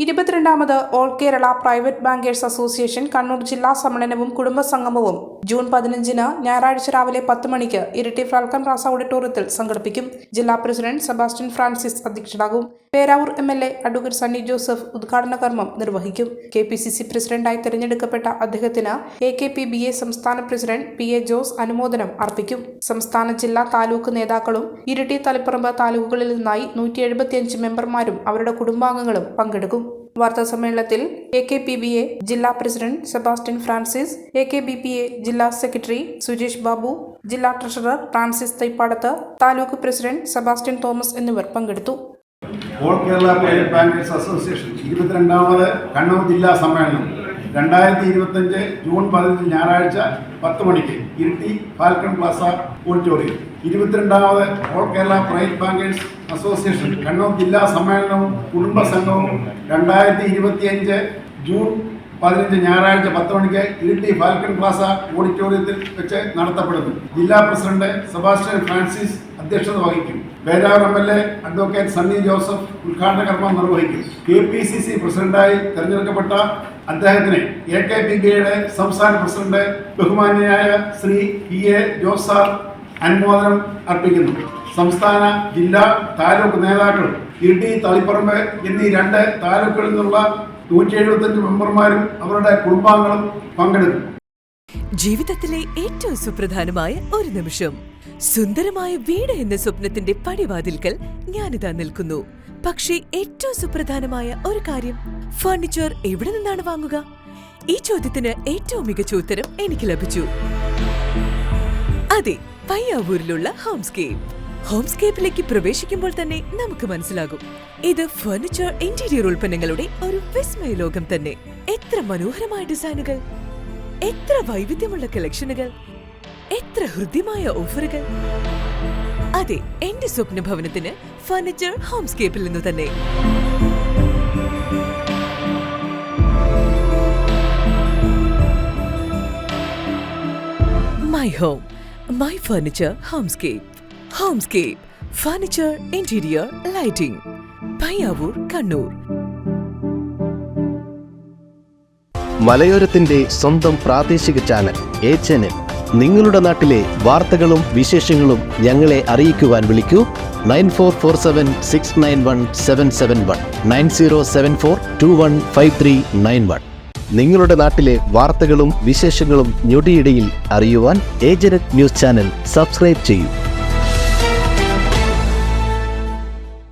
22ാമത് all Kerala private bankers association Kannur ജില്ലാ സമ്മേളനവും കുടുംബസംഗമവും June 15-ന് ഞായറാഴ്ച രാവിലെ 10 മണിക്ക് ഇരിട്ടി ഫാൽക്കൺ പ്ലാസ ഓഡിറ്റോറിയത്തിൽ സംഘടിപ്പിക്കും. ജില്ലാ പ്രസിഡന്റ് സെബാസ്റ്റ്യൻ ഫ്രാൻസിസ് അധ്യക്ഷനാകും. പേരാവൂർ MLA അഡ്വക്കേറ്റ് സണ്ണി ജോസഫ് ഉദ്ഘാടന കർമ്മം നിർവഹിക്കും. KPCC പ്രസിഡന്റായി തെരഞ്ഞെടുക്കപ്പെട്ട അദ്ദേഹത്തിന് AKPBA സംസ്ഥാന പ്രസിഡന്റ് PA ജോസ് അനുമോദനം അർപ്പിക്കും. സംസ്ഥാന ജില്ലാ താലൂക്ക് നേതാക്കളും ഇരിട്ടി തളിപ്പറമ്പ് താലൂക്കുകളിൽ നിന്നായി 175 മെമ്പർമാരും അവരുടെ കുടുംബാംഗങ്ങളും പങ്കെടുക്കും. വാർത്താ സമ്മേളനത്തിൽ AKPBA ജില്ലാ പ്രസിഡന്റ് സെബാസ്റ്റ്യൻ ഫ്രാൻസിസ്, AKBPA ജില്ലാ സെക്രട്ടറി സുരേഷ് ബാബു, ജില്ലാ ട്രഷറർ ഫ്രാൻസിസ് തൈപ്പാടത്ത്, താലൂക്ക് പ്രസിഡന്റ് സെബാസ്റ്റ്യൻ തോമസ് എന്നിവർ പങ്കെടുത്തു. All Kerala private bankers association 22ാമത് കണ്ണൂർ ജില്ലാ സമ്മേളനം 2025 ജൂൺ 15 ഞായറാഴ്ച 10 മണിക്ക് ഇരിട്ടി ഫാൽക്കൺ പ്ലാസ ഓഡിറ്റോറിയം. 22ാമത് all Kerala private bankers association Kannur ജില്ലാ സമ്മേളനവും കുടുംബസംഘവും 2025 ജൂൺ 15 ഞായറാഴ്ച 10 മണിക്ക് ഇരിട്ടി ഫാൽക്കൺ പ്ലാസ ഓഡിറ്റോറിയത്തിൽ വെച്ച് നടത്തപ്പെടുന്നു. ജില്ലാ പ്രസിഡന്റ് സെബാസ്റ്റ്യൻ ഫ്രാൻസിസ് അധ്യക്ഷത വഹിക്കും. പേരാവൂർ MLA അഡ്വക്കേറ്റ് സണ്ണി ജോസഫ് ഉദ്ഘാടന കർമ്മം നിർവഹിക്കും. KPCC പ്രസിഡന്റായി തെരഞ്ഞെടുക്കപ്പെട്ട അദ്ദേഹത്തിന് AKPBA സംസ്ഥാന പ്രസിഡന്റ് ബഹുമാന്യനായ ശ്രീ PA ജോസ് സാർ അനുമോദനം അർപ്പിക്കുന്നു. സംസ്ഥാന, ജില്ലാ, താലൂക്ക് നേതാക്കൾ ഇരിട്ടി, തളിപ്പറമ്പ് എന്നീ 2 താലൂക്കുകളിൽ നിന്നുള്ള 175 മെമ്പർമാരും അവരുടെ കുടുംബാംഗങ്ങളും പങ്കെടുക്കും. ജീവിതത്തിലെ ഏറ്റവും സുപ്രധാനമായ ഒരു നിമിഷം. സുന്ദരമായ വീട് എന്ന സ്വപ്നത്തിന്റെ പടിവാതിൽക്കൽ ഞാനിതാ നിൽക്കുന്നു. പക്ഷേ ഏറ്റവും സുപ്രധാനമായ ഒരു കാര്യം, ഫർണിച്ചർ എവിടെ നിന്നാണ് വാങ്ങുക? ഈ ചോദ്യത്തിന് ഏറ്റവും മികച്ച ഉത്തരം എനിക്ക് ലഭിച്ചു. അതെ, പയ്യാവൂരിലുള്ള ഹോംസ്കേപ്പിലേക്ക് പ്രവേശിക്കുമ്പോൾ തന്നെ നമുക്ക് മനസ്സിലാകും, ഇത് ഫർണിച്ചർ ഇന്റീരിയർ ഉൽപ്പന്നങ്ങളുടെ ഒരു വിസ്മയ ലോകം തന്നെ. എത്ര മനോഹരമായ ഡിസൈനുകൾ, എത്ര വൈവിധ്യമുള്ള കളക്ഷനുകൾ, എത്ര ഹൃദ്യമായ ഓഫറുകൾ. അതെ, എന്റെ സ്വപ്ന ഭവനത്തിന് ഫർണിച്ചർ ഹോംസ്കേപ്പിൽ നിന്ന് തന്നെ. My home, my furniture homescape. Furniture interior lighting, Payyavoor, Kannur. മലയോരത്തിന്റെ സ്വന്തം പ്രാദേശിക ചാനൽ A-Channel. നിങ്ങളുടെ നാട്ടിലെ വാർത്തകളും വിശേഷങ്ങളും ഞങ്ങളെ അറിയിക്കുവാൻ വിളിക്കൂ. 9447691771 9074215391. നിങ്ങളുടെ നാട്ടിലെ വാർത്തകളും വിശേഷങ്ങളും ഞൊടിയിടയിൽ അറിയുവാൻ A-Channel ന്യൂസ് ചാനൽ സബ്സ്ക്രൈബ് ചെയ്യൂ.